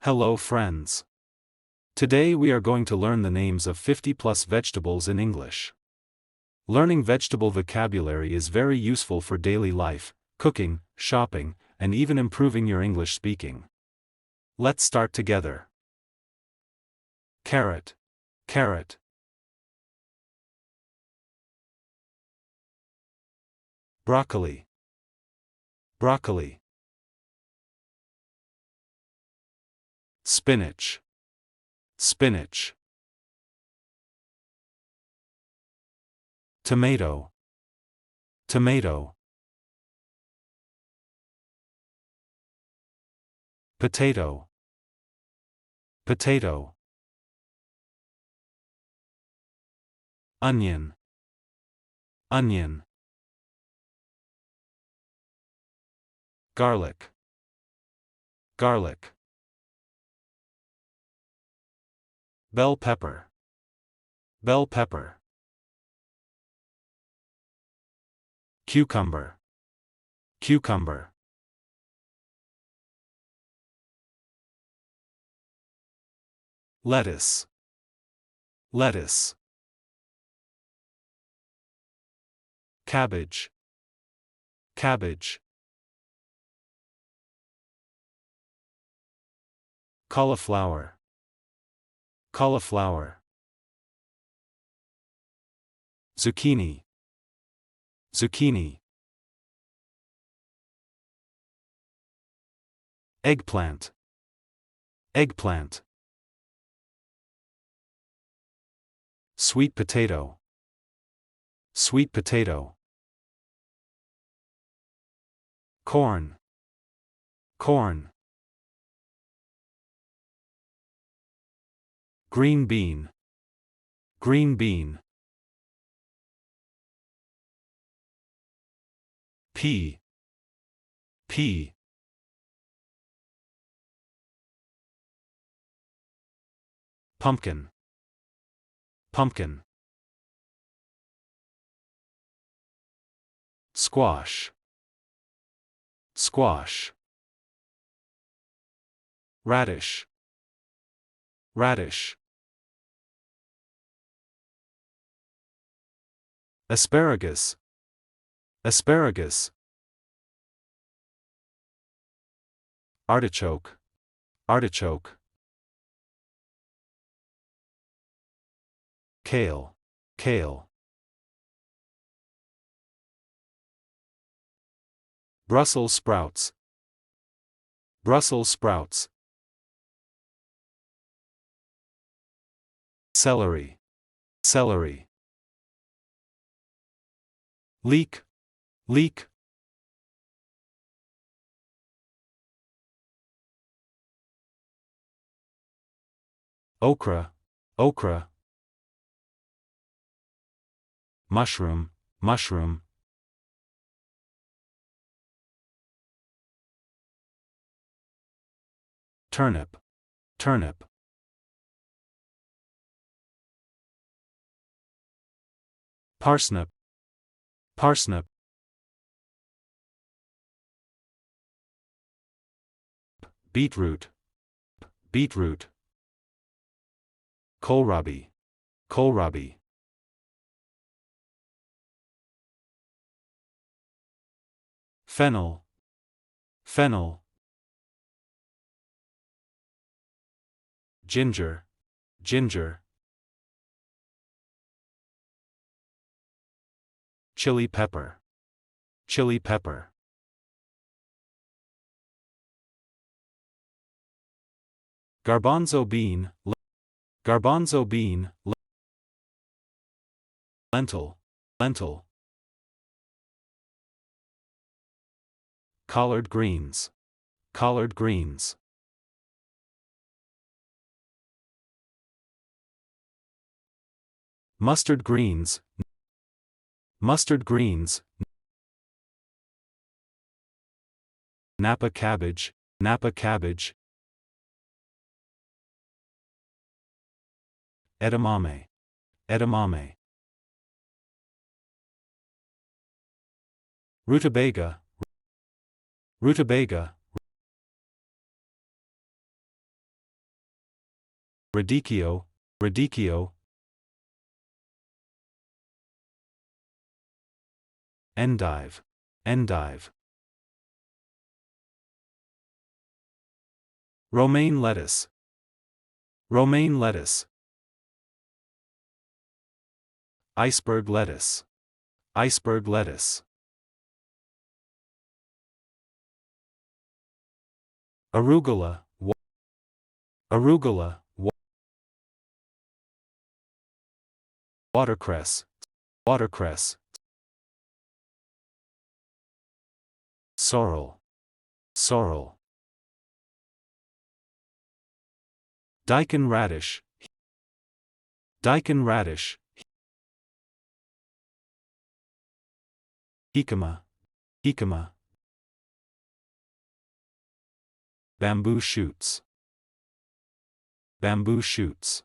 Hello friends. Today we are going to learn the names of 50 plus vegetables in English. Learning vegetable vocabulary is very useful for daily life, cooking, shopping, and even improving your English speaking. Let's start together. Carrot. Carrot. Broccoli. Broccoli. Spinach. Spinach. Tomato. Tomato. Potato. Potato. Onion. Onion. Garlic. Garlic. Bell pepper. Bell pepper. Cucumber. Cucumber. Lettuce. Lettuce. Cabbage. Cabbage. Cauliflower. Cauliflower. Zucchini. Zucchini. Eggplant. Eggplant. Sweet potato. Sweet potato. Corn. Corn. Green bean. Green bean. Pea. Pea. Pumpkin. Pumpkin. Squash. Squash. Radish. Radish. Asparagus. Asparagus. Artichoke. Artichoke. Kale. Kale. Brussels sprouts. Brussels sprouts. Celery. Celery. Leek. Leek. Okra. Okra. Mushroom. Mushroom. Turnip. Turnip. Parsnip. Parsnip. Beetroot. Beetroot. Kohlrabi. Kohlrabi. Fennel. Fennel. Ginger. Ginger. Chili pepper. Chili pepper. Garbanzo bean. Garbanzo bean. Lentil. Lentil. Collard greens. Collard greens. Mustard greens. Mustard greens. Napa cabbage. Napa cabbage. Edamame. Edamame. Rutabaga. Rutabaga. Radicchio, Radicchio. Endive, Endive. Romaine lettuce, Romaine lettuce. Iceberg lettuce, Iceberg lettuce. Arugula, Arugula. Watercress, Watercress. Sorrel, Sorrel. Daikon radish, Daikon radish. Jicama, Jicama. Bamboo shoots, bamboo shoots.